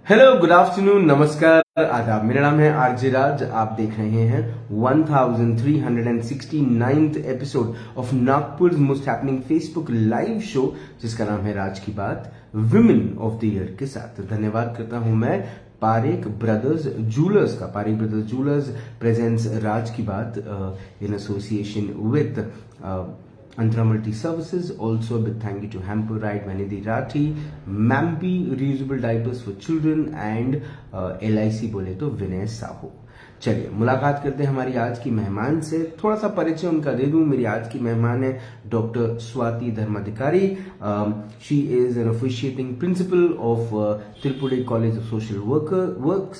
Hello, good afternoon, नमस्कार, आदाब। मेरा नाम है आरजे राज। आप देख रहे हैं 1369th episode of Nagpur most happening Facebook live show, जिसका नाम है राज की बात, विमेन ऑफ द ईयर के साथ। धन्यवाद करता हूं मैं पारेख ब्रदर्स जूलर्स का। पारेख ब्रदर्स जूलर्स प्रेजेंट्स राज की बात in association with Antra Multi Services. Also a big thank you to Hamper Ride, Vanidhi Rathi, Mampi Reusable Diapers for Children and LIC बोले तो विनय साहू। चलिए मुलाकात करते हैं हमारी आज की मेहमान से। थोड़ा सा परिचय उनका दे दूं। मेरी आज की मेहमान है doctor Swati Dharmadhikari. She is an officiating principle of Tripura college of social works.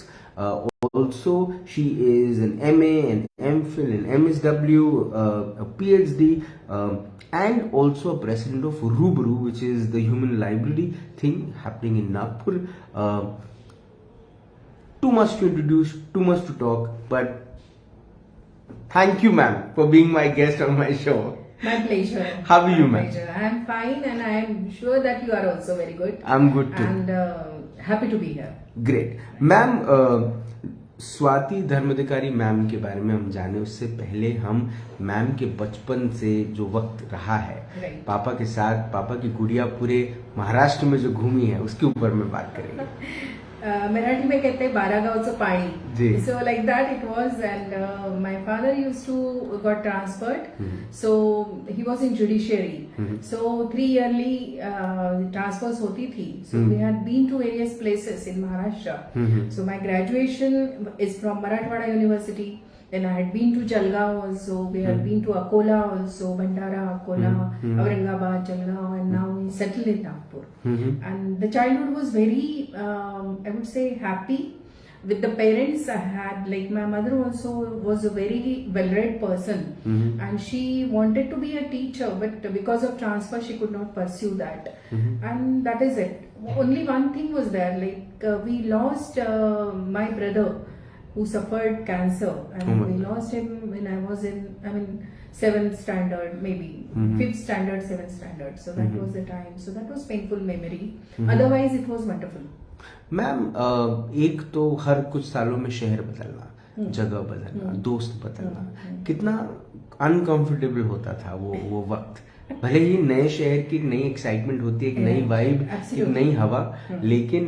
Also, she is an MA, an MPhil, an MSW, a PhD, and also a president of Rubru, which is the human library thing happening in Nagpur. Too much to introduce, too much to talk, but thank you, ma'am, for being my guest on my show. My pleasure. How are you, ma'am? I am fine, and I am sure that you are also very good. I'm good too. And happy to be here. Great, ma'am. Swati Dharmadhikari ma'am के बारे में हम जाने उससे पहले हम ma'am के बचपन से जो वक्त रहा है, पापा के साथ, पापा की गुड़िया पूरे महाराष्ट्र में जो घूमी है, उसके ऊपर में बात करेंगे। मराठी में कहते हैं 12 गावचं पाणी. So like that it was, and my father used to got transferred. So he was in judiciary. So 3 yearly transfers होती थी. So we had been to various places in Maharashtra. So my graduation is from Marathwada University. Then I had been to Jalgaon also. We had been to Akola also, Bhandara, Akola, Aurangabad, Jalgaon, and now we settled in Nagpur. And the childhood was very, I would say, happy with the parents I had. Like my mother also was a very well-read person, and she wanted to be a teacher, but because of transfer she could not pursue that. And that is it. Only one thing was there, like we lost my brother, who suffered cancer, and we lost him when I was in, 7th standard, maybe 5th standard, 7th standard. So that was the time. So that was painful memory. Otherwise, it was wonderful. Ma'am, एक तो हर कुछ सालों में शहर बदलना, जगह बदलना, दोस्त बदलना, कितना अनकंफर्टेबल होता था वो वक्त। भले ही नए शहर की नई एक्साइटमेंट होती है, एक नई वाइब, एक नई हवा, लेकिन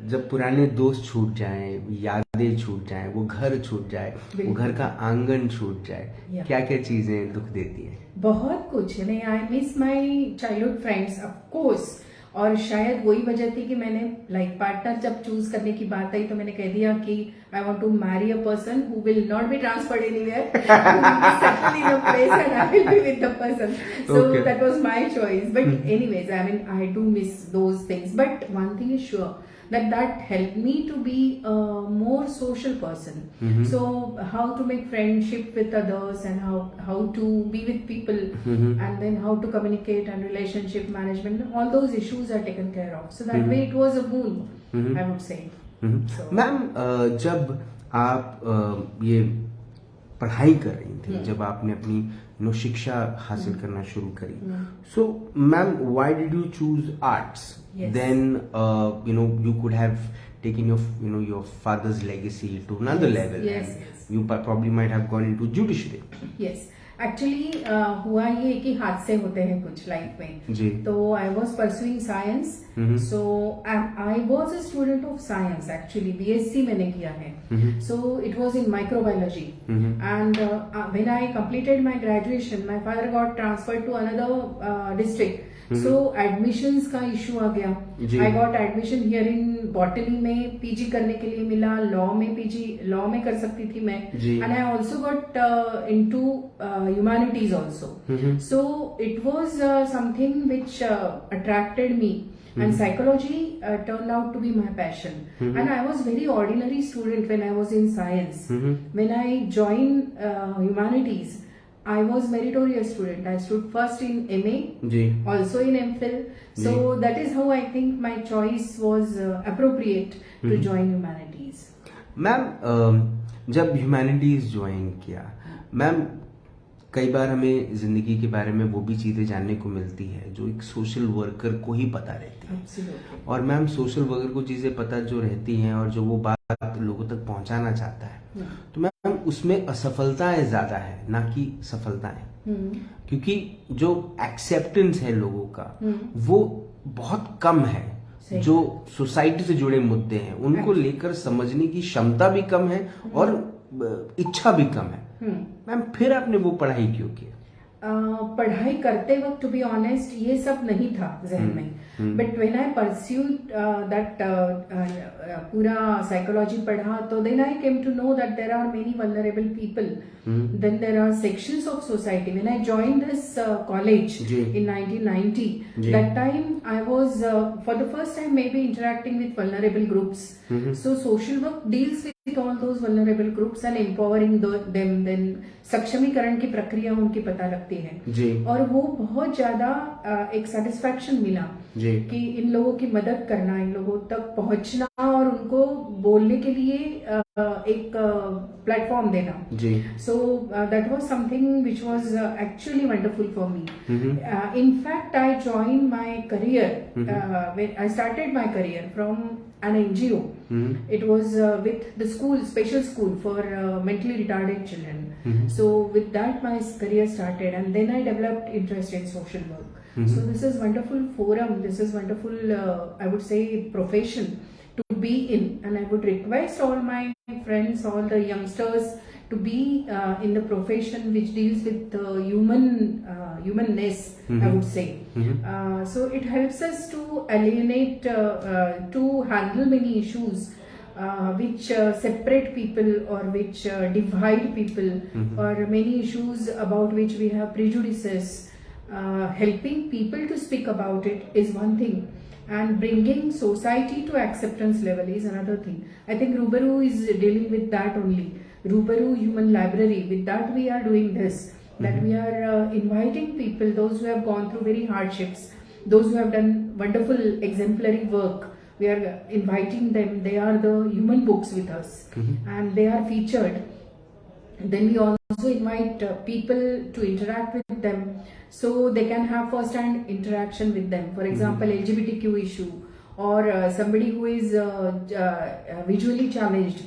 जब पुराने दोस्त छूट जाएं, यादें छूट जाएं, वो घर छूट जाए, वो घर का आंगन छूट जाए, क्या क्या चीजें दुख देती हैं? बहुत कुछ नहीं। I miss my childhood friends of course, और शायद वही वजह थी कि मैंने पार्टनर जब चूज करने की बात आई तो मैंने कह दिया कि I want to marry a person who will not be transferred anywhere, settle in a place and I will be with the person. So that was my choice. But anyways, I do miss those things. But one thing is sure, that helped me to be a more social person. So how to make friendship with others, and how to be with people, and then how to communicate and relationship management, all those issues are taken care of. So that way it was a boon, I would say. So, ma'am, जब आप ये पढ़ाई कर रही थी, जब आपने अपनी शिक्षा हासिल करना शुरू करी, so ma'am, why did you choose arts? Then you could have taken your father's legacy to another level. You probably might have gone into judiciary. Yes. Actually, हुआ ये कि हादसे होते हैं कुछ लाइफ में. तो I was pursuing science. So I was a student of science actually. BSc मैंने किया है. So it was in microbiology. And when I completed my graduation, my father got transferred to another district. So admissions का issue आ गया. I got admission here in botany में PG करने के लिए मिला, law में PG law में कर सकती थी मैं, and I also got into humanities also. So it was something which attracted me, and psychology turned out to be my passion. And I was very ordinary student when I was in science. When I joined humanities, I was meritorious student. I stood first in MA, also in MPhil. So that is how I think my choice was appropriate to join humanities. Ma'am, जब humanities join किया, ma'am कई बार हमें जिंदगी के बारे में वो भी चीजें जानने को मिलती है जो एक सोशल वर्कर को ही पता रहती है। Absolutely. और मैम सोशल वर्कर को चीजें पता जो रहती हैं और जो वो बात लोगों तक पहुंचाना चाहता है, तो मैम उसमें असफलताएं ज्यादा है ना कि सफलताएं। क्योंकि जो एक्सेप्टेंस है लोगों का वो बहुत कम है। जो सोसाइटी से जुड़े मुद्दे हैं उनको लेकर समझने की क्षमता भी कम है और इच्छा भी कम है। मैम फिर आपने वो पढ़ाई क्यों की? पढ़ाई करते वक्त टू बी ऑनेस्ट ये सब नहीं था जहन में, but when I pursued that पूरा साइकोलॉजी पढ़ा तो then I came to know that there are many vulnerable people, then there are sections of society. When I joined this college in 1990, that time I was for the first time maybe interacting with vulnerable groups. So social work deals with all those vulnerable groups and empowering them. Then सक्षमीकरण की प्रक्रिया उनकी पता लगती है और वो बहुत ज्यादा एक सेटिस्फैक्शन मिला कि इन लोगों की मदद करना, इन लोगों तक पहुंचना और उनको बोलने के लिए एक प्लेटफॉर्म देना। सो that was something which was actually wonderful for me. In fact I join my career, I started my career from an NGO. It was with the school, special school for mentally retarded children. So with that my career started, and then I developed interest in social work. So this is wonderful forum, this is wonderful I would say profession to be in, and I would request all my friends, all the youngsters to be in the profession which deals with humanness, I would say. So it helps us to alienate, to handle many issues which separate people or which divide people, or many issues about which we have prejudices. Helping people to speak about it is one thing, and bringing society to acceptance level is another thing. I think Rubaru is dealing with that only. Rubaru Human Library, with that we are doing this, that we are inviting people, those who have gone through very hardships, those who have done wonderful exemplary work, we are inviting them. They are the human books with us, and they are featured. Then we also invite people to interact with them so they can have first hand interaction with them. For example, LGBTQ issue, or somebody who is visually challenged,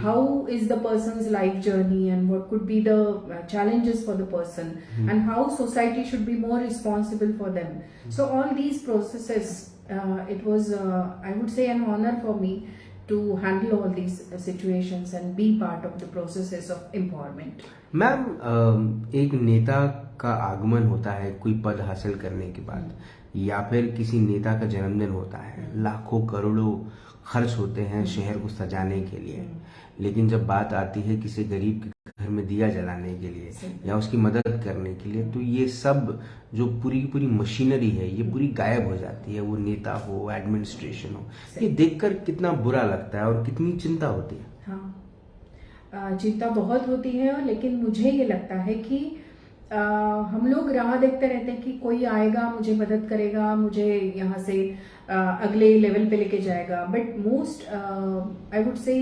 how is the person's life journey and what could be the challenges for the person, and how society should be more responsible for them. So all these processes, it was I would say an honor for me to handle all these situations and be part of the processes of empowerment. Ma'am एक नेता का आगमन होता है कोई पद हासिल करने के बाद, या फिर किसी नेता का जन्मदिन होता है, लाखों करोड़ों खर्च होते हैं शहर को सजाने के लिए, लेकिन जब बात आती है किसी गरीब के घर में दिया जलाने के लिए या उसकी मदद करने के लिए, तो ये सब जो पूरी की पूरी मशीनरी है ये पूरी गायब हो जाती है। वो नेता हो, एडमिनिस्ट्रेशन हो, ये देखकर कितना बुरा लगता है और कितनी चिंता होती है। हाँ, चिंता बहुत होती है, लेकिन मुझे ये लगता है कि हम लोग राह देखते रहते हैं कि कोई आएगा, मुझे मदद करेगा, मुझे यहाँ से अगले लेवल पे लेके जाएगा। बट मोस्ट आई वुड से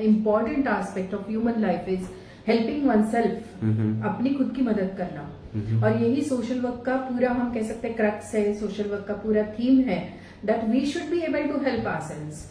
important aspect of human life is helping one self, अपनी खुद की मदद करना। और यही सोशल वर्क का पूरा, हम कह सकते हैं, क्रक्स है, सोशल वर्क का पूरा थीम है, that we should be able to help ourselves.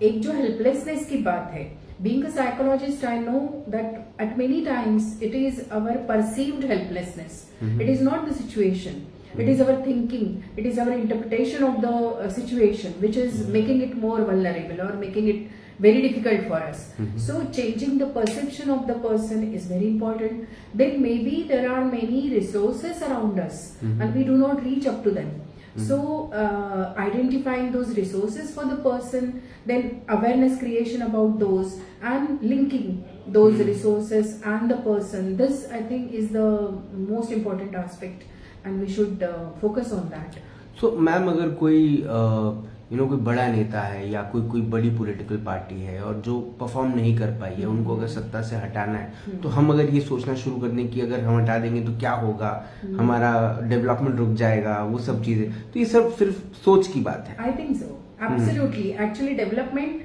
एक जो हेल्पलेसनेस की बात है, being a psychologist, I know that at many times it is our perceived helplessness. It is not the situation. It is our thinking. It is our interpretation of the situation which is making it more vulnerable or making it very difficult for us. So changing the perception of the person is very important. Then maybe there are many resources around us and we do not reach up to them. So identifying those resources for the person, then awareness creation about those, and linking those resources and the person, this I think is the most important aspect, and we should focus on that. So ma'am, अगर कोई कोई बड़ा नेता है या कोई बड़ी political party है और जो परफॉर्म नहीं कर पाई है, उनको अगर सत्ता से हटाना है, तो हम अगर ये सोचना शुरू कर दें कि अगर हम हटा देंगे तो क्या होगा, हमारा डेवलपमेंट रुक जाएगा, वो सब चीजें, तो ये सब सिर्फ सोच की बात है। I think so, absolutely. Actually development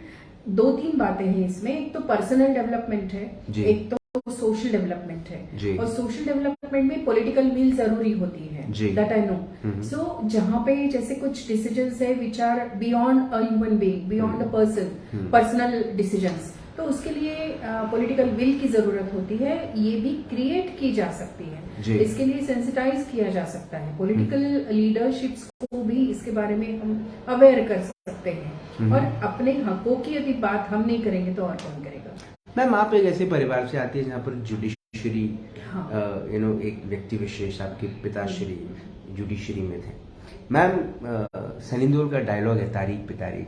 2-3 बातें हैं इसमें। एक तो पर्सनल डेवलपमेंट है, एक तो सोशल डेवलपमेंट जी। है, और सोशल डेवलपमेंट में पॉलिटिकल विल जरूरी होती है, दैट आई नो। सो जहाँ पे जैसे कुछ डिसीजंस है which are beyond a human being, beyond a person, personal decisions, तो उसके लिए पॉलिटिकल विल की जरूरत होती है। ये भी क्रिएट की जा सकती जी। है, इसके लिए सेंसिटाइज किया जा सकता है, पॉलिटिकल लीडरशिप्स को भी इसके बारे में हम अवेयर कर सकते हैं। और अपने हकों की यदि बात हम नहीं करेंगे तो और कौन करेगा। मैम, आप एक ऐसे परिवार से आती है जहाँ पर जुडिशरी, हाँ। एक व्यक्ति विशेष, आपके पिताश्री जुडिशरी में थे। मैम, सनी देओल का डायलॉग है तारीख पे तारीख,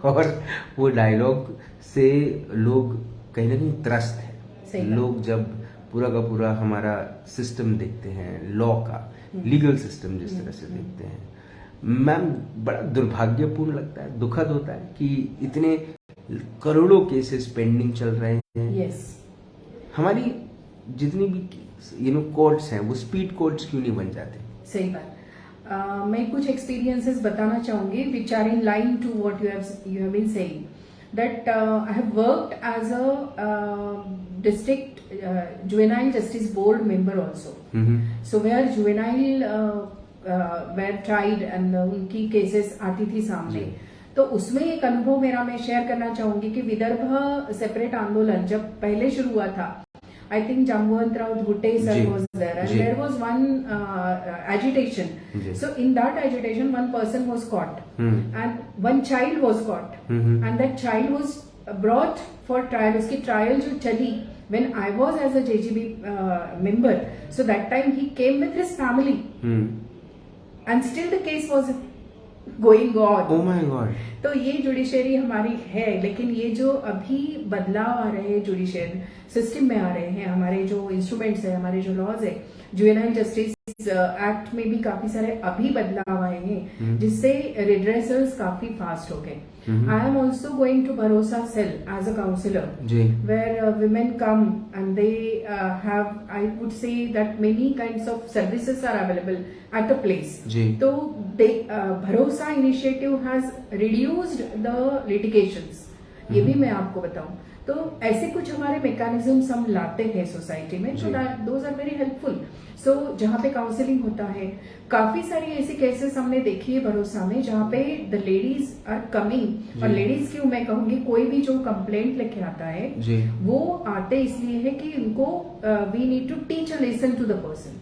और वो डायलॉग से लोग कहीं ना कहीं त्रस्त है। लोग जब पूरा का पूरा हमारा सिस्टम देखते हैं, लॉ का लीगल सिस्टम जिस तरह से देखते हैं, मैम बड़ा दुर्भाग्यपूर्ण लगता है, दुखद होता है कि इतने करोड़ों केसेस पेंडिंग चल रहे हैं। yes. हमारी जितनी भी कोर्ट्स हैं वो स्पीड कोर्ट्स क्यों नहीं बन जाते? सही बात। मैं कुछ एक्सपीरियंसेस बताना चाहूंगी which are in line to what you have been saying, that I have worked as a district juvenile justice board member also, so where juvenile were tried and उनकी केसेस आती थी सामने। तो उसमें एक अनुभव मेरा मैं शेयर करना चाहूंगी कि विदर्भ सेपरेट आंदोलन जब पहले शुरू हुआ था, I think Jambuantarav Bhutte sir was there, and there was one agitation. So in that agitation, one person was caught, and one child was caught, and that child was brought for trial. उसकी trial जो चली, when I was as a JGB member, so that time he came with his family, and still the case was going on. Oh my God. तो ये judiciary हमारी है, लेकिन ये जो अभी बदलाव आ रहे हैं जुडिशियल सिस्टम में आ रहे हैं, हमारे जो इंस्ट्रूमेंट्स है, हमारे जो लॉज है, जुवेनाइल जस्टिस एक्ट में भी काफी सारे अभी बदलाव आए हैं जिससे रिड्रेसल्स काफी फास्ट हो गए। I am also going to Bharosa cell as a counsellor, where women come and they have, I would say that many kinds of services are available at the place. तो Bharosa initiative has reduced the litigations, ये भी मैं आपको बताऊं। तो ऐसे कुछ हमारे मैकेनिज्म्स हम लाते हैं सोसाइटी में, so that those are very helpful. So जहाँ पे काउंसलिंग होता है, काफी सारी ऐसी केसेस हमने देखी है भरोसा में जहाँ पे द लेडीज आर कमिंग, और लेडीज क्यों मैं कहूंगी, कोई भी जो कंप्लेंट लेके आता है वो आते इसलिए है कि उनको we need to teach a lesson to the person,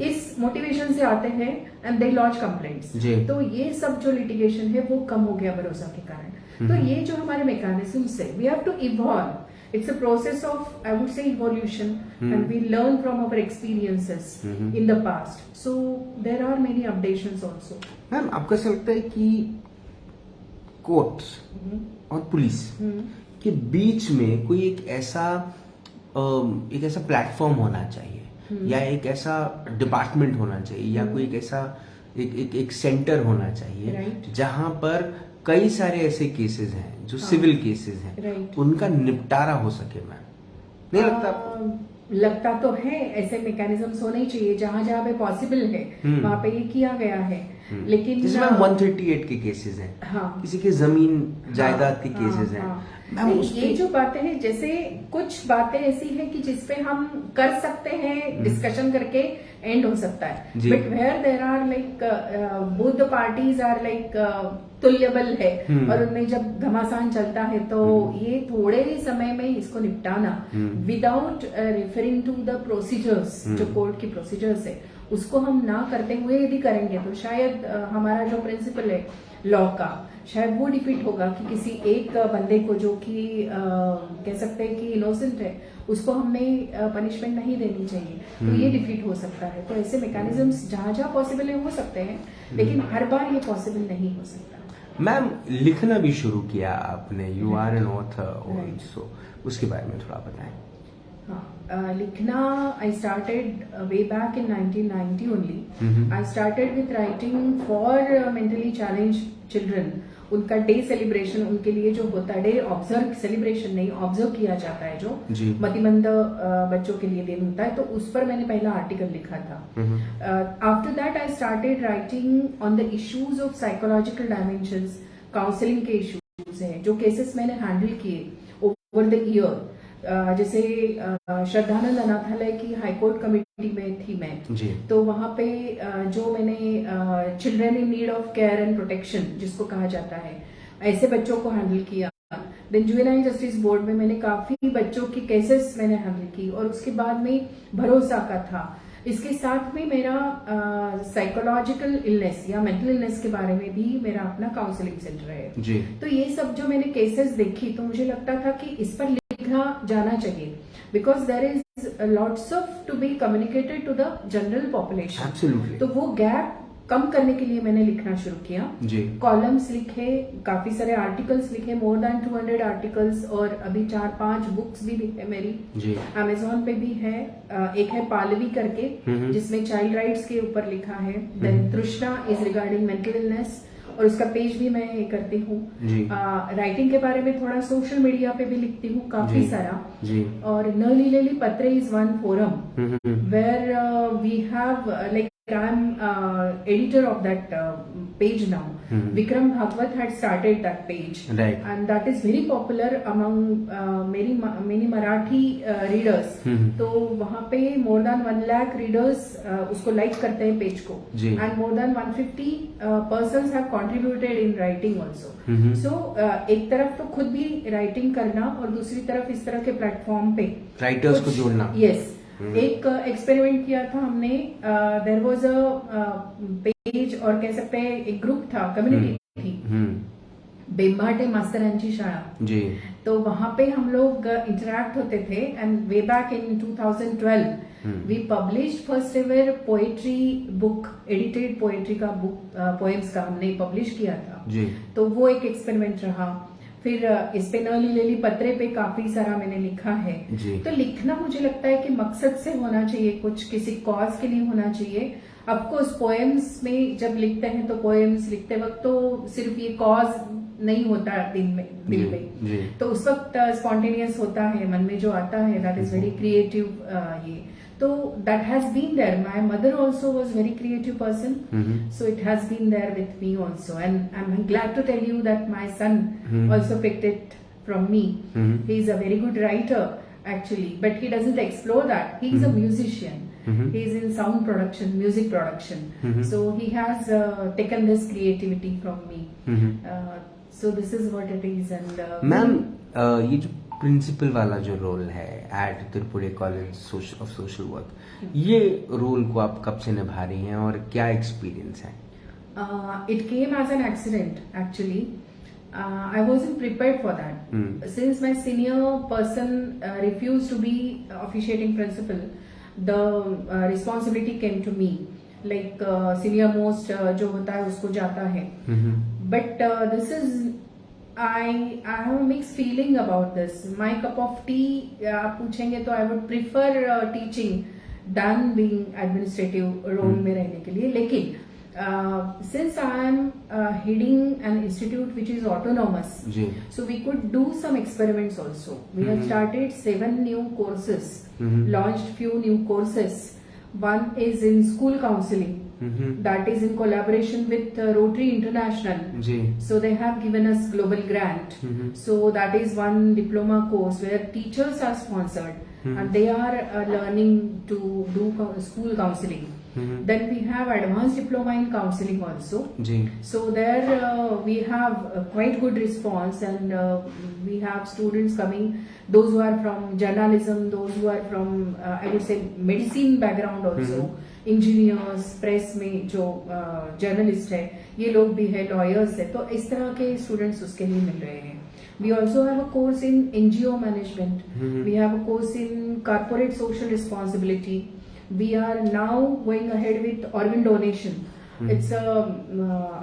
इस मोटिवेशन से आते हैं एंड दे लॉन्च कंप्लेंट्स। तो ये सब जो लिटिगेशन है वो कम हो गया भरोसा के कारण। तो ये जो हमारे मैकेनिज्म्स है, we have to evolve, it's a process of, I would say, evolution, and we learn from our experiences in the past, so there are many updations also. Ma'am, आपको ऐसा लगता है कि कोर्ट्स और पुलिस के बीच में कोई एक ऐसा प्लेटफॉर्म होना चाहिए, या एक ऐसा डिपार्टमेंट होना चाहिए, या कोई एक ऐसा एक सेंटर होना चाहिए जहां पर कई सारे ऐसे केसेस हैं जो सिविल केसेस हैं, उनका निपटारा हो सके? मैम, नहीं लगता आपको? लगता तो है, ऐसे मैकेनिज्म्स होने चाहिए जहां जहां पे पॉसिबल है वहां पे ये किया गया है, लेकिन जिसमें 138 के केसेस हैं, किसी के जमीन जायदाद के केसेस हैं। ये जो बातें हैं, जैसे कुछ बातें ऐसी हैं कि जिसपे हम कर सकते हैं, डिस्कशन करके एंड हो सकता है, but where there are like both the parties are like तुल्यबल है, और उनमें जब घमासान चलता है तो ये थोड़े ही समय में इसको निपटाना without referring to the procedures, जो कोर्ट की प्रोसीजर्स है उसको हम ना करते हुए यदि करेंगे तो शायद हमारा जो प्रिंसिपल है लॉ का, शायद वो डिफीट होगा कि किसी एक बंदे को जो कि कह सकते हैं कि इनोसेंट है, उसको हमें पनिशमेंट नहीं देनी चाहिए, तो ये डिफीट हो सकता है। तो ऐसे मैकेनिज्म्स जहां जहां पॉसिबल है हो सकते हैं, लेकिन हर बार ये पॉसिबल नहीं हो सकता। मैम, लिखना भी शुरू किया आपने, you are an author also, उसके बारे में थोड़ा बताएं। हाँ, लिखना I started way back in 1990 only. I started with writing for mentally challenge children, उनका डे सेलिब्रेशन, उनके लिए जो होता है डे ऑब्जर्व, सेलिब्रेशन नहीं ऑब्जर्व किया जाता है, जो मतिमंद बच्चों के लिए दिन होता है, तो उस पर मैंने पहला आर्टिकल लिखा था। After that I started writing on the issues of psychological dimensions, counselling के इश्यूज हैं, जो केसेस मैंने हैंडल किए ओवर द ईयर, जैसे श्रद्धानंद अनाथालय की हाईकोर्ट कमेटी में थी मैं जी। तो वहां पे जो मैंने children in need of care and protection जिसको कहा जाता है ऐसे बच्चों को हैंडल किया। देन जुवेनाइल जस्टिस बोर्ड में मैंने काफी बच्चों की केसेस मैंने हैंडल की और उसके बाद में भरोसा का था। इसके साथ में मेरा साइकोलॉजिकल इलनेस या मेंटल इलनेस के बारे में भी मेरा अपना काउंसलिंग सेंटर है जी। तो ये सब जो मैंने केसेस देखी तो मुझे लगता था कि इस पर लिखा जाना चाहिए because there is lots of to be communicated to the general population. Absolutely. तो वो गैप कम करने के लिए मैंने लिखना शुरू किया। जी। कॉलम्स लिखे, काफी सारे आर्टिकल्स लिखे, मोर देन 200 आर्टिकल्स और अभी 4-5 बुक्स भी है मेरी। जी। अमेजोन पे भी है। एक है पालवी करके जिसमें चाइल्ड राइट्स के ऊपर लिखा है। देन तृष्णा इज रिगार्डिंग मेंटल इलनेस और उसका पेज भी मैं ये करती हूँ। राइटिंग के बारे में थोड़ा सोशल मीडिया पे भी लिखती हूँ काफी सारा। जी। और न लीलेली पत्रे is one forum where we have like I'm editor of that page now. Vikram Bhagwat had started that page, right. And that is very popular among many Marathi readers. तो वहाँ पे more than 1 lakh readers उसको like करते हैं page को, and more than 150 persons have contributed in writing also. So एक तरफ तो खुद भी writing करना और दूसरी तरफ इस तरह के प्लेटफॉर्म पे राइटर्स को जोड़ना। Yes. एक एक्सपेरिमेंट किया था हमने। देयर वाज अ पेज और कह सकते हैं एक ग्रुप था, कम्युनिटी थी, बेंबाटे मास्तरांची शाळा। जी। तो वहां पे हम लोग इंटरैक्ट होते थे and way back in 2012 we published first ever poetry book, edited poetry का बुक, पोएम्स का हमने पब्लिश किया था। जी। तो वो एक एक्सपेरिमेंट रहा। फिर इस पे न लीलेली पत्रे पे काफी सारा मैंने लिखा है। तो लिखना मुझे लगता है कि मकसद से होना चाहिए, कुछ किसी कॉज के लिए होना चाहिए। ऑफकोर्स पोएम्स में जब लिखते हैं तो पोएम्स लिखते वक्त तो सिर्फ ये कॉज नहीं होता दिल में तो उस वक्त स्पॉन्टेनियस होता है, मन में जो आता है दैट इज वेरी क्रिएटिव। ये तो that has been there. My mother also was very creative person, so it has been there with me also. And I'm glad to tell you that my son also picked it from me. He is a very good writer actually, but he doesn't explore that. He is a musician. He is in sound production, music production. So he has taken this creativity from me. So this is what it is. And ma'am, ये जो principal वाला जो role है at Tripura college of social work, ये role को आप कब से निभा रही हैं और क्या एक्सपीरियंस है? It came as an accident actually. I wasn't prepared for that. Since my senior person refused to be officiating principal, the responsibility came to me. Like senior most जो होता है उसको जाता है. But this is I have a mixed feeling about this. My cup of tea आप पूछेंगे तो I would prefer teaching than being administrative role में रहने के लिए. लेकिन since I am heading an institute which is autonomous, so we could do some experiments also. We have started 7 new courses, launched few new courses. One is in school counseling. That is in collaboration with Rotary International. So they have given us global grant. So that is one diploma course where teachers are sponsored and they are learning to do school counseling. Then we have advanced diploma in counseling also. So there we have quite good response and we have students coming, those who are from journalism, those who are from I would say medicine background also. Engineers, press में जो journalist है ये लोग भी है, lawyers है, तो इस तरह के स्टूडेंट्स उसके लिए मिल रहे हैं. We also have a course in NGO management. We have a course in corporate social responsibility. We are now going ahead with organ donation. It's a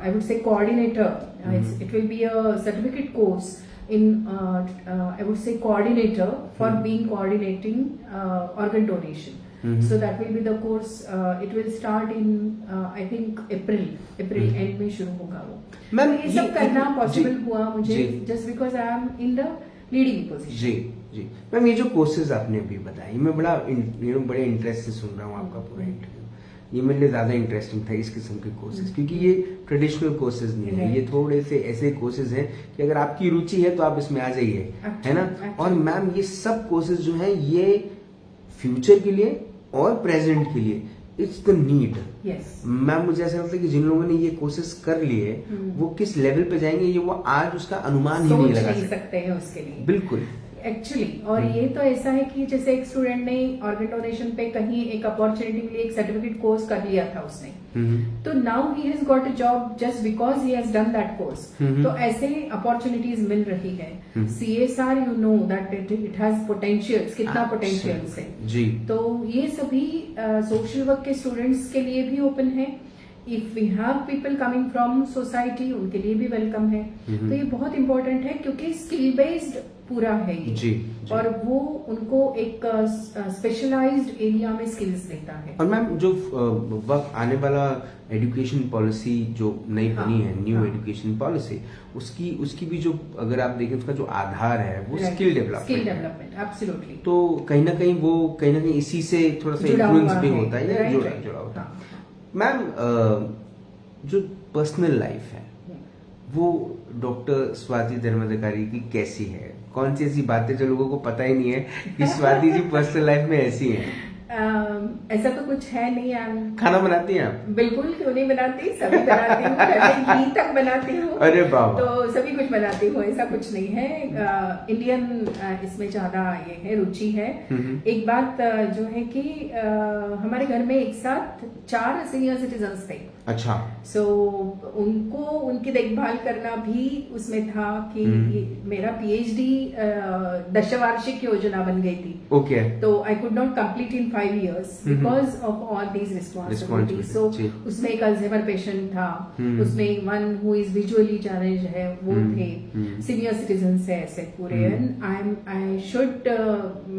I would say coordinator. It will be a certificate course in I would say coordinator for being coordinating organ donation. So that will be the course. It will start in I think April end में शुरू होगा वो. Ma'am ये सब करना possible हुआ मुझे just because I am in the leading position. जी मैम, ये जो कोर्सेज आपने अभी बताई मैं बड़े इंटरेस्ट से सुन रहा हूँ आपका पूरा इंटरव्यू. ये मेरे लिए ज्यादा इंटरेस्टिंग था इस किस्म के कोर्सेज, क्योंकि ये ट्रेडिशनल कोर्सेज नहीं है, ये थोड़े से ऐसे कोर्सेज हैं कि अगर आपकी रुचि है तो आप इसमें आ जाइए, है ना। और मैम ये सब कोर्सेज जो है ये फ्यूचर के लिए और प्रेजेंट के लिए इट्स द नीड। मैम मुझे ऐसा लगता है कि जिन लोगों ने ये कोर्सेज कर लिए वो किस लेवल पे जाएंगे ये वो आज उसका अनुमान ही नहीं लगा सकते हैं उसके लिए। बिल्कुल एक्चुअली, और ये तो ऐसा है कि जैसे एक स्टूडेंट ने ऑर्गन डोनेशन पे कहीं एक अपॉर्चुनिटी के लिए एक सर्टिफिकेट कोर्स कर लिया था उसने, तो now he has got a job just because he has done that course. तो ऐसे अपॉर्चुनिटीज मिल रही है। CSR you know that it has potentials, कितना पोटेंशियल्स है जी। तो ये सभी सोशल वर्क के स्टूडेंट्स के लिए भी ओपन है। If we have people coming from society उनके लिए भी वेलकम है। तो ये बहुत इंपॉर्टेंट है क्योंकि स्किल बेस्ड पूरा है ये जी। और वो उनको एक स्पेशलाइज्ड एरिया में स्किल्स देता है। और मैम जो वक्त आने वाला एजुकेशन पॉलिसी जो नई बनी है, न्यू एजुकेशन पॉलिसी, उसकी भी जो अगर आप देखें उसका जो आधार है वो स्किल डेवलपमेंट एब्सोल्युटली। तो कहीं ना कहीं इसी से थोड़ा सा इन्फ्लुएंस भी होता है या जुड़ा होता है। मैम जो पर्सनल लाइफ है वो डॉक्टर स्वाति धर्माधिकारी की कैसी है? कौन सी ऐसी बातें जो लोगों को पता ही नहीं है कि स्वाति जी पर्सनल लाइफ में ऐसी हैं? ऐसा तो कुछ है नहीं। खाना बनाती हैं आप? बिल्कुल, क्यों नहीं बनाती, सभी बनाती हूँ, घी तक बनाती हूँ। अरे बाबा, तो सभी कुछ बनाती हूँ, ऐसा कुछ नहीं है। इंडियन इसमें ज्यादा ये है, रुचि है। एक बात जो है कि हमारे घर में एक साथ 4 सीनियर सिटीजन्स थे। अच्छा। सो उनको उनकी देखभाल करना भी उसमें था कि मेरा PhD 10 वार्षिक योजना बन गई थी। ओके। तो I could not complete in 5 years because of all these responsibilities. So उसमें एक अल्जाइमर पेशेंट था, उसमें one who is visually challenge है वो थे, सीनियर सिटीजन है ऐसे पूरे। And I should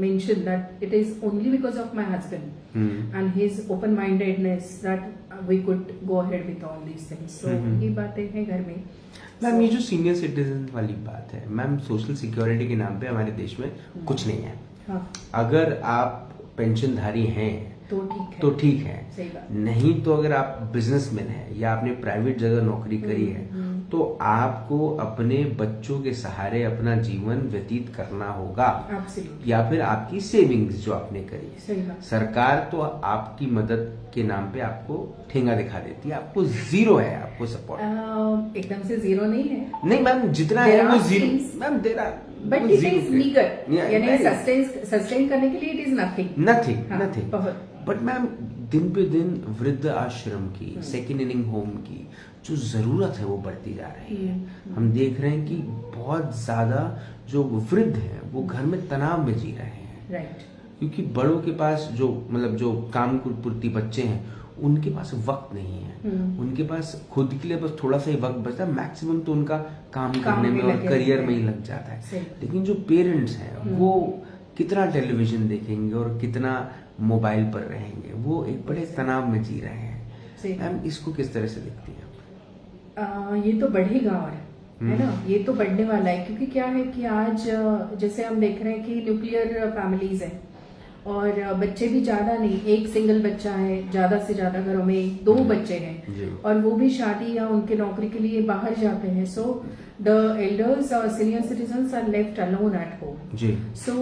mention that it is only because of my husband and his open mindedness that we could go ahead with all these things. So ये बातें हैं घर में। मैम ये जो सीनियर सिटीजन वाली बात है मैम, सोशल सिक्योरिटी के नाम पे हमारे देश में कुछ नहीं है। हाँ। अगर आप पेंशनधारी हैं तो ठीक है, सही बात। नहीं तो अगर आप बिजनेसमैन हैं या आपने प्राइवेट जगह नौकरी करी है तो आपको अपने बच्चों के सहारे अपना जीवन व्यतीत करना होगा। या फिर आपकी सेविंग्स जो आपने करी, सरकार तो आपकी मदद के नाम पे आपको ठेंगा दिखा देती है, आपको जीरो है, आपको सपोर्ट एकदम से जीरो नहीं है। नहीं मैम, जितना है वो जीरो मैम दे रहा, बट इट इज मीगर, यानी सस्टेन करने के लिए it is nothing. But ma'am दिन पे दिन वृद्ध आश्रम की, सेकेंड इनिंग होम की जो जरूरत है वो बढ़ती जा रही है। हम देख रहे हैं कि बहुत ज्यादा जो वृद्ध हैं वो घर में तनाव में जी रहे हैं। राइट। क्योंकि बड़ों के पास जो जो काम पूर्ति बच्चे हैं उनके पास वक्त नहीं है, उनके पास खुद के लिए बस थोड़ा सा ही वक्त बचता है, मैक्सिमम तो उनका काम करने में और करियर में ही लग जाता है। लेकिन जो पेरेंट्स हैं वो कितना टेलीविजन देखेंगे और कितना मोबाइल पर रहेंगे, वो एक बड़े तनाव में जी रहे हैं। मैम इसको किस तरह से देखती हैं? ये तो बढ़ेगा और है ना, ये तो बढ़ने वाला है। क्योंकि क्या है कि आज जैसे हम देख रहे हैं कि न्यूक्लियर फैमिलीज है और बच्चे भी ज्यादा नहीं, एक सिंगल बच्चा है, ज्यादा से ज्यादा घरों में 2 बच्चे हैं और वो भी शादी या उनके नौकरी के लिए बाहर जाते हैं। सो द एल्डर्स और senior citizens are left alone at home. So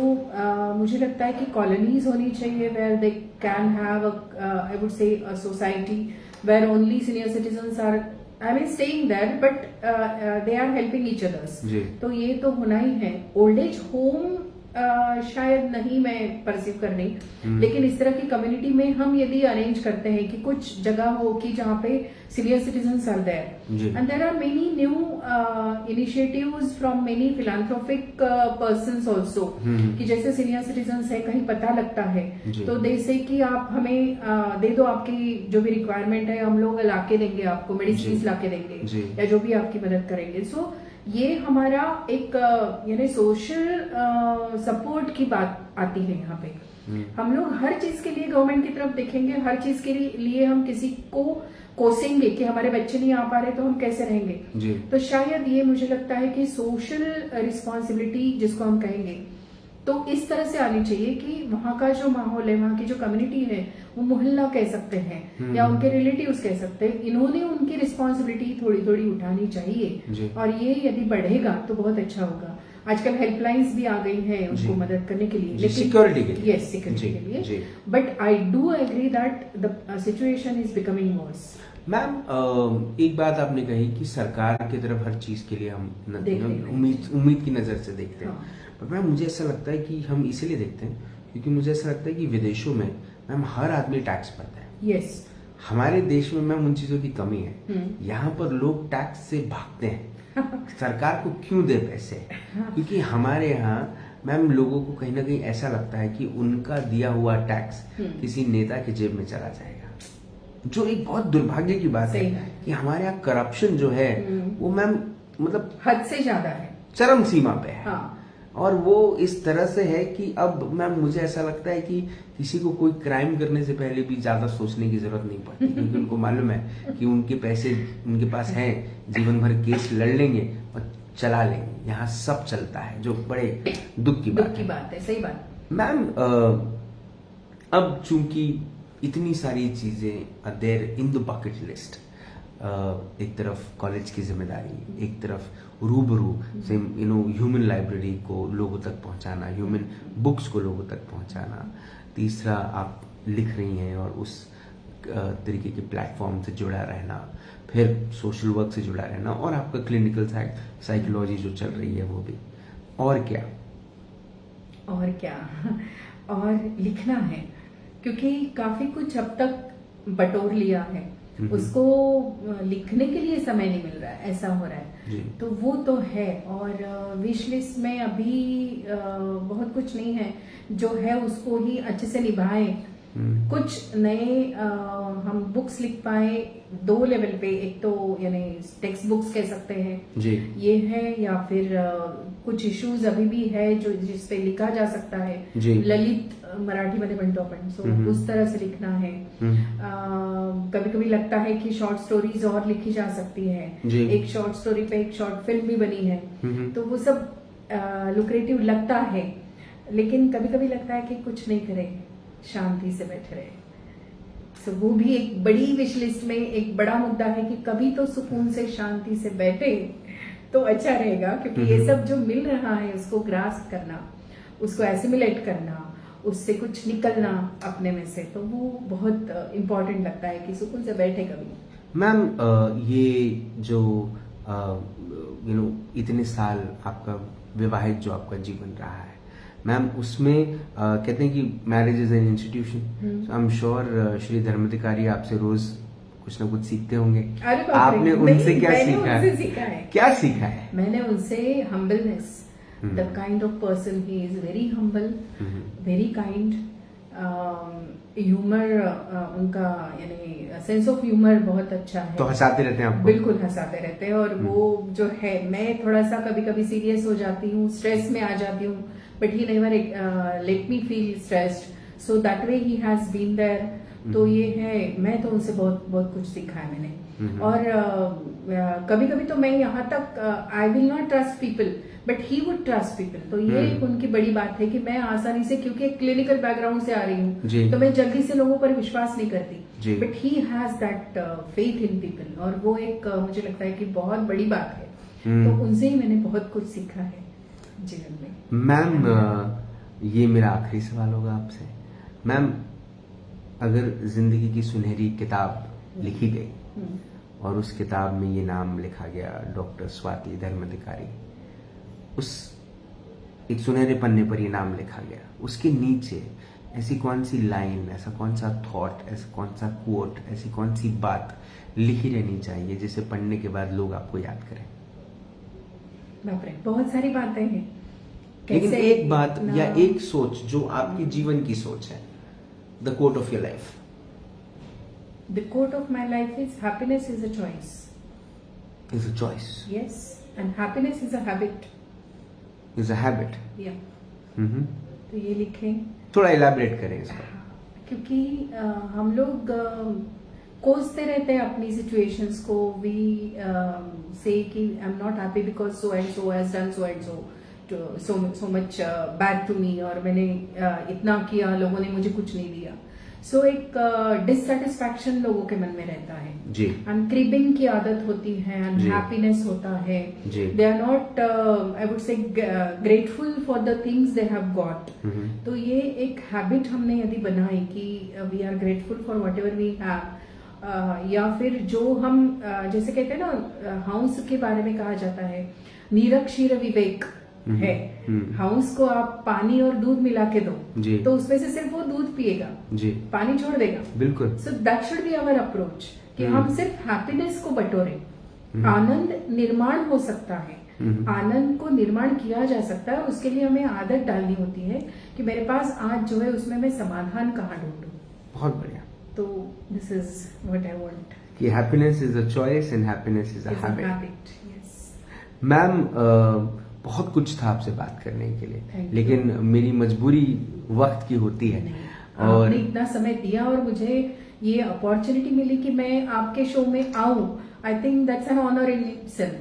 मुझे लगता है कि कॉलोनीज होनी चाहिए where they can have I would say a society where only senior citizens are staying there, but they are helping each others. तो ये तो होना ही है। ओल्ड एज होम शायद नहीं मैं परसीव कर रही, लेकिन इस तरह की कम्युनिटी में हम यदि अरेंज करते हैं कि कुछ जगह हो कि जहाँ पे senior citizens are there and there are many new initiatives from many philanthropic persons also, कि जैसे सीनियर सिटीजन्स है कहीं पता लगता है तो दे से कि आप हमें दे दो, आपकी जो भी रिक्वायरमेंट है हम लोग लाके देंगे, आपको मेडिसिन लाके देंगे या जो भी आपकी मदद करेंगे। सो ये हमारा एक यानी सोशल सपोर्ट की बात आती है यहाँ पे। हम लोग हर चीज के लिए गवर्नमेंट की तरफ देखेंगे, हर चीज के लिए हम किसी को कोसेंगे कि हमारे बच्चे नहीं आ पा रहे तो हम कैसे रहेंगे। तो शायद ये मुझे लगता है कि सोशल रिस्पॉन्सिबिलिटी जिसको हम कहेंगे तो इस तरह से आनी चाहिए कि वहाँ का जो माहौल है, वहाँ की जो कम्युनिटी है, वो मोहल्ला कह सकते हैं या उनके रिलेटिव्स कह सकते हैं, इन्होंने उनकी रिस्पॉन्सिबिलिटी थोड़ी थोड़ी उठानी चाहिए और ये यदि बढ़ेगा तो बहुत अच्छा होगा। आजकल हेल्पलाइंस भी आ गई है उनको मदद करने के लिए, लेकिन सिक्योरिटी के लिए, यस सिक्योरिटी के लिए, but I do agree that the situation is becoming worse. Ma'am एक बात आपने कही कि सरकार की तरफ हर चीज के लिए हम उम्मीद की नजर से देखते हैं, पर मैम मुझे ऐसा लगता है कि हम इसीलिए देखते हैं क्योंकि मुझे ऐसा लगता है कि विदेशों में मैम हर आदमी टैक्स भरता है। यस। हमारे देश में मैम उन चीजों की कमी है। यहाँ पर लोग टैक्स से भागते हैं। सरकार को क्यों दे पैसे? क्योंकि हमारे यहाँ मैम लोगों को कहीं ना कहीं ऐसा लगता है कि उनका दिया हुआ टैक्स किसी नेता की जेब में चला जाएगा, जो एक बहुत दुर्भाग्य की बात है कि हमारे यहाँ करप्शन जो है वो मैम मतलब हद से ज्यादा है, चरम सीमा पे है। हाँ। और वो इस तरह से है कि अब मैम मुझे ऐसा लगता है कि किसी को कोई क्राइम करने से पहले भी ज्यादा सोचने की जरूरत नहीं पड़ती, क्योंकि उनको मालूम है कि उनके पैसे उनके पास हैं, जीवन भर केस लड़ लेंगे और चला लेंगे। यहाँ सब चलता है, जो बड़े दुख की बात है। सही बात। मैम अब चूंकि इतनी सारी चीजें there in the bucket list, एक तरफ कॉलेज की जिम्मेदारी, एक तरफ रूबरू से ह्यूमन लाइब्रेरी को लोगों तक पहुंचाना, ह्यूमन बुक्स को लोगों तक पहुंचाना, तीसरा आप लिख रही हैं और उस तरीके के प्लेटफॉर्म से जुड़ा रहना, फिर सोशल वर्क से जुड़ा रहना, और आपका क्लिनिकल साइकोलॉजी जो चल रही है वो भी, और क्या और लिखना है, क्योंकि काफी कुछ अब तक बटोर लिया है, उसको लिखने के लिए समय नहीं मिल रहा है, ऐसा हो रहा है। तो वो तो है, और विश लिस्ट में अभी बहुत कुछ नहीं है, जो है उसको ही अच्छे से निभाएं। कुछ नए हम बुक्स लिख पाए 2 लेवल पे, एक तो यानी टेक्स्ट बुक्स कह सकते हैं जी, ये है, या फिर कुछ इश्यूज अभी भी है जो जिसपे लिखा जा सकता है, ललित मराठी मध्ये म्हणतो आपण, सो उस तरह से लिखना है। कभी कभी लगता है कि शॉर्ट स्टोरीज और लिखी जा सकती है, एक शॉर्ट स्टोरी पे एक शॉर्ट फिल्म भी बनी है, तो वो सब लुक्रेटिव लगता है, लेकिन कभी कभी लगता है कि कुछ नहीं करे, शांति से बैठे रहे। सो वो भी एक बड़ी विश लिस्ट में एक बड़ा मुद्दा है कि कभी तो सुकून से शांति से बैठे तो अच्छा रहेगा, क्योंकि ये सब जो मिल रहा है उसको ग्रास्प करना, उसको एसिमिलेट करना, उससे कुछ निकलना अपने में से, तो वो बहुत इम्पोर्टेंट लगता है कि सुकून से बैठे कभी। मैम ये जो इतने साल आपका विवाहित जो आपका जीवन रहा है मैम, उसमें कहते हैं कि marriage is an institution, I am sure Shri Dharmadhikari आपसे रोज कुछ ना कुछ सीखते होंगे। आपने उनसे क्या सीखा है? क्या सीखा है? मैंने उनसे humbleness, the kind of person he is, very humble, very kind, humour उनका यानी सेंस ऑफ ह्यूमर बहुत अच्छा है। तो हंसाते रहते हैं आपको? बिल्कुल हंसाते रहते हैं, और वो जो है, मैं थोड़ा सा कभी कभी सीरियस हो जाती हूँ, स्ट्रेस में आ जाती हूँ, but he never let me feel stressed, so that way he has been there. तो ये है, मैं तो उनसे बहुत बहुत कुछ सीखा है मैंने। और कभी कभी तो मैं यहाँ तक I will not trust people but he would trust people, तो ये एक उनकी बड़ी बात है कि मैं आसानी से, क्योंकि एक क्लिनिकल बैकग्राउंड से आ रही हूँ, तो मैं जल्दी से लोगों पर विश्वास नहीं करती, but he has that faith in people, और वो एक मुझे लगता है कि बहुत बड़ी बात है। तो उनसे ही मैंने बहुत कुछ सीखा है जीवन में। मैम ये मेरा आखिरी सवाल होगा आपसे। मैम, अगर जिंदगी की सुनहरी किताब लिखी गई और उस किताब में ये नाम लिखा गया डॉक्टर स्वाति धर्माधिकारी, उस एक सुनहरे पन्ने पर ये नाम लिखा गया, उसके नीचे ऐसी कौन सी लाइन, ऐसा कौन सा थॉट, ऐसा कौन सा कोट, ऐसी कौन सी बात लिखी रहनी चाहिए जिसे पढ़ने के बाद लोग आपको याद करें? बाप रे, बहुत सारी बातें हैं, लेकिन एक बात या एक सोच जो आपके जीवन की सोच है, the quote of your life. The quote of my life is, happiness is a choice. Is a choice. Yes, and happiness is a habit. Is a habit. Yeah. तो ये लिखें, थोड़ा इलैबोरेट करें इसको। क्योंकि हम लोग कोसते रहते हैं अपनी सिचुएशंस को, वी से कि I am not happy because so and so has done so and so, so much bad to me, और मैंने इतना किया, लोगों ने मुझे कुछ नहीं दिया. सो एक डिससेटिस्फैक्शन लोगों के मन में रहता है जी. एंड क्रीपिंग की आदत होती है, अनहैप्पीनेस होता है. They are not, I would say, grateful for the things they have got. तो ये एक हैबिट हमने यदि बनाई कि we are grateful for whatever we have, या फिर जो हम जैसे कहते हैं ना, हाउस के बारे में कहा जाता है नीरक्षीर विवेक है. हाउस को आप पानी और दूध मिला के दो जी. तो उसमें से सिर्फ वो दूध पिएगा जी, पानी छोड़ देगा. बिल्कुल. So that should be our approach कि हम सिर्फ हैप्पीनेस को बटोरे. आनंद निर्माण हो सकता है, आनंद को निर्माण किया जा सकता है. उसके लिए हमें आदत डालनी होती है कि मेरे पास आज जो है उसमें मैं समाधान कहाँ ढूंढूं. बहुत बढ़िया. तो this is what I want कि happiness is a choice and happiness is a habit. Yes ma'am, बहुत कुछ था आपसे बात करने के लिए, लेकिन मेरी मजबूरी वक्त की होती है. और आपने इतना समय दिया और मुझे ये अपॉर्चुनिटी मिली कि मैं आपके शो में आऊं. I think that's an honour in itself.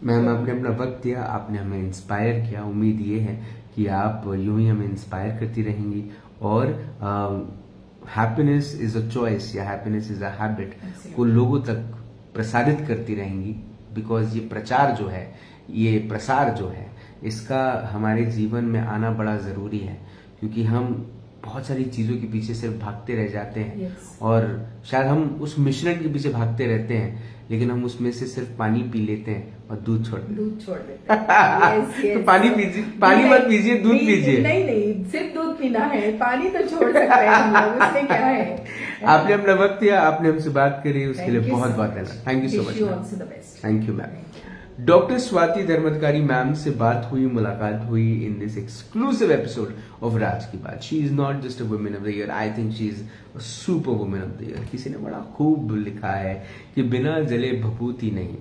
Ma'am, आपने अपना वक्त दिया, आपने हमें इंस्पायर किया. उम्मीद ये है कि आप यूं ही हमें इंस्पायर करती रहेंगी और हैप्पीनेस इज अ चॉइस या हैप्पीनेस इज अ हैबिट को लोगों तक प्रसारित करती रहेंगी. बिकॉज ये प्रचार जो है, ये प्रसार जो है, इसका हमारे जीवन में आना बड़ा जरूरी है. क्योंकि हम बहुत सारी चीजों के पीछे सिर्फ भागते रह जाते हैं. Yes. और शायद हम उस मिश्रण के पीछे भागते रहते हैं, लेकिन हम उसमें से सिर्फ पानी पी लेते हैं और दूध छोड़ देते हैं. yes, yes. तो पानी पीजिए, पानी मत पीजिए, दूध पीजिए. नहीं, सिर्फ दूध पीना है, पानी तो छोड़ सकते हैं हम लोग, उसमें क्या है. आपने अपना वक्त दिया, आपने हमसे बात करी, उसके लिए बहुत बहुत धन्यवाद. Thank you so much. Thank you ma'am. Doctor Swati Dharmadhikari ma'am से बात हुई, मुलाकात हुई in this exclusive episode of राज की बात. She is not just a woman of the year, I think she is a super woman of the year. किसी ने बड़ा खूब लिखा है कि बिना जले भभूति नहीं,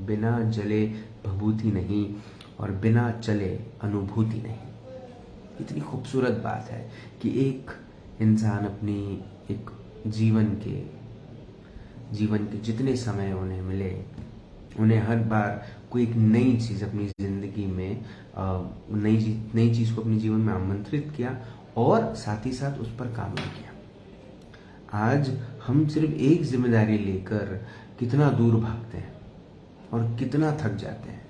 बिना जले भभूति नहीं और बिना चले अनुभूति नहीं. इतनी खूबसूरत बात है कि एक इंसान अपनी एक जीवन के जितने समय उन्हें मिले, उन्हें हर बार कोई एक नई चीज अपनी जिंदगी में, नई चीज को अपने जीवन में आमंत्रित किया और साथ ही साथ उस पर काम भी किया. आज हम सिर्फ एक जिम्मेदारी लेकर कितना दूर भागते हैं और कितना थक जाते हैं.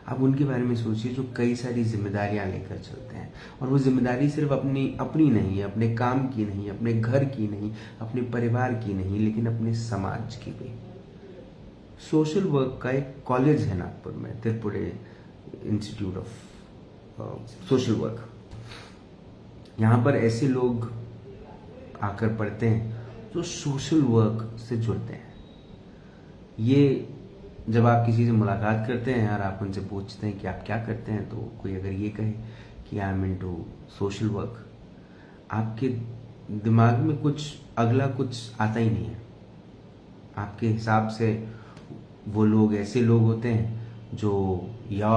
आप उनके बारे में सोचिए जो कई सारी जिम्मेदारियां लेकर चलते हैं, और वो जिम्मेदारी सिर्फ अपनी नहीं है, अपने काम की नहीं, अपने घर की नहीं, अपने परिवार की नहीं, लेकिन अपने समाज की भी. सोशल वर्क का एक कॉलेज है नागपुर में, Tripure institute of social work. यहाँ पर ऐसे लोग आकर पढ़ते हैं जो सोशल वर्क से जुड़ते हैं. ये जब आप किसी से मुलाकात करते हैं और आप उनसे पूछते हैं कि आप क्या करते हैं, तो कोई अगर ये कहे कि I am into social work, आपके दिमाग में कुछ अगला कुछ आता ही नहीं है. आपके हिसाब से वो लोग ऐसे लोग होते हैं जो या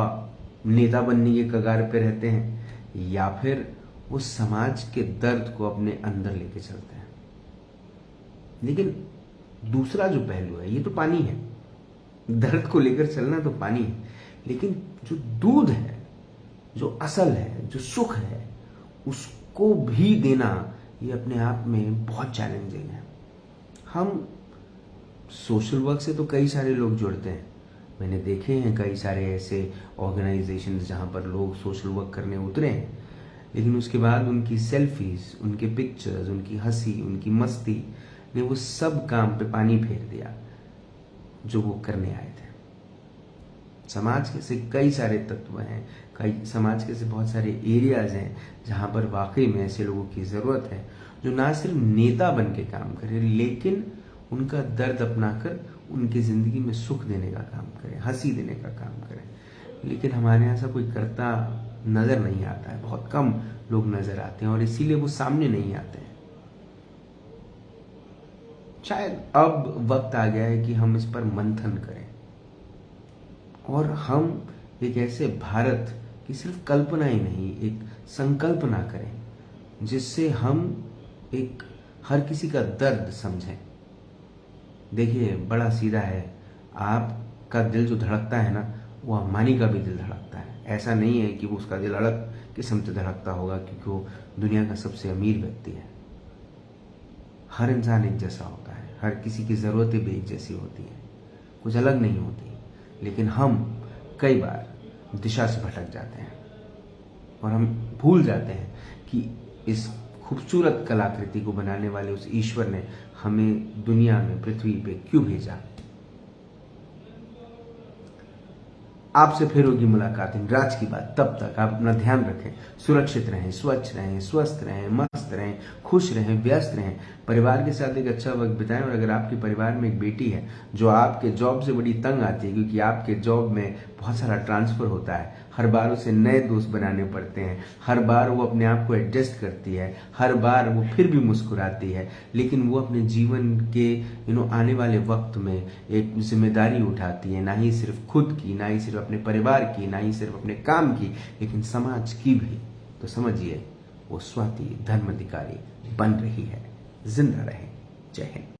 नेता बनने के कगार पे रहते हैं, या फिर वो समाज के दर्द को अपने अंदर लेके चलते हैं. लेकिन दूसरा जो पहलू है, ये तो पानी है, दर्द को लेकर चलना तो पानी है, लेकिन जो दूध है, जो असल है, जो सुख है, उसको भी देना ये अपने आप में बहुत चैलेंजिंग है. हम सोशल वर्क से तो कई सारे लोग जुड़ते हैं. मैंने देखे हैं कई सारे ऐसे ऑर्गेनाइजेशंस जहां पर लोग सोशल वर्क करने उतरे हैं, लेकिन उसके बाद उनकी सेल्फीज, उनके पिक्चर्स, उनकी हंसी, उनकी मस्ती ने वो सब काम पे पानी फेर दिया जो वो करने आए थे. समाज के से कई सारे तत्व हैं, समाज के से बहुत सारे एरियाज हैं जहां पर वाकई में ऐसे लोगों की जरूरत है जो ना सिर्फ नेता बन के काम करे, लेकिन उनका दर्द अपनाकर उनकी जिंदगी में सुख देने का काम करे, हंसी देने का काम करे. लेकिन हमारे यहाँ ऐसा कोई करता नजर नहीं आता है, बहुत कम लोग नजर आते हैं और इसीलिए वो सामने नहीं आते हैं. शायद अब वक्त आ गया है कि हम इस पर मंथन करें और हम एक ऐसे भारत की सिर्फ कल्पना ही नहीं, एक संकल्पना करें जिससे हम एक हर किसी का दर्द समझें. देखिए, बड़ा सीधा है, आपका दिल जो धड़कता है ना, वो अंबानी का भी दिल धड़कता है. ऐसा नहीं है कि वो उसका दिल अलग किस्म से धड़कता होगा क्योंकि वो दुनिया का सबसे अमीर व्यक्ति है। हर इंसान एक जैसा होता है, हर किसी की ज़रूरतें भी एक जैसी होती हैं, कुछ अलग नहीं होती। लेकिन हम कई बार दिशा से भटक जाते हैं और हम भूल जाते हैं कि इस खूबसूरत कलाकृति को बनाने वाले उस ईश्वर ने हमें दुनिया में, पृथ्वी पे क्यों भेजा। आपसे फिर होगी मुलाकात इन राज की बात। तब तक आप अपना ध्यान रखें, सुरक्षित रहें, स्वच्छ रहें, स्वस्थ रहें, मस्त रहें, खुश रहें, व्यस्त रहें, परिवार के साथ एक अच्छा वक्त बिताएं। और अगर आपके परिवार में एक बेटी है जो आपके जॉब से बड़ी तंग आती है क्योंकि आपके जॉब में बहुत सारा ट्रांसफर होता है, हर बार उसे नए दोस्त बनाने पड़ते हैं, हर बार वो अपने आप को एडजस्ट करती है, हर बार वो फिर भी मुस्कुराती है, लेकिन वो अपने जीवन के आने वाले वक्त में एक जिम्मेदारी उठाती है, ना ही सिर्फ खुद की, ना ही सिर्फ अपने परिवार की, ना ही सिर्फ अपने काम की, लेकिन समाज की भी। तो समझिए वो स्वाति धर्माधिकारी बन रही है। जिंदा रहे। जय हिंद।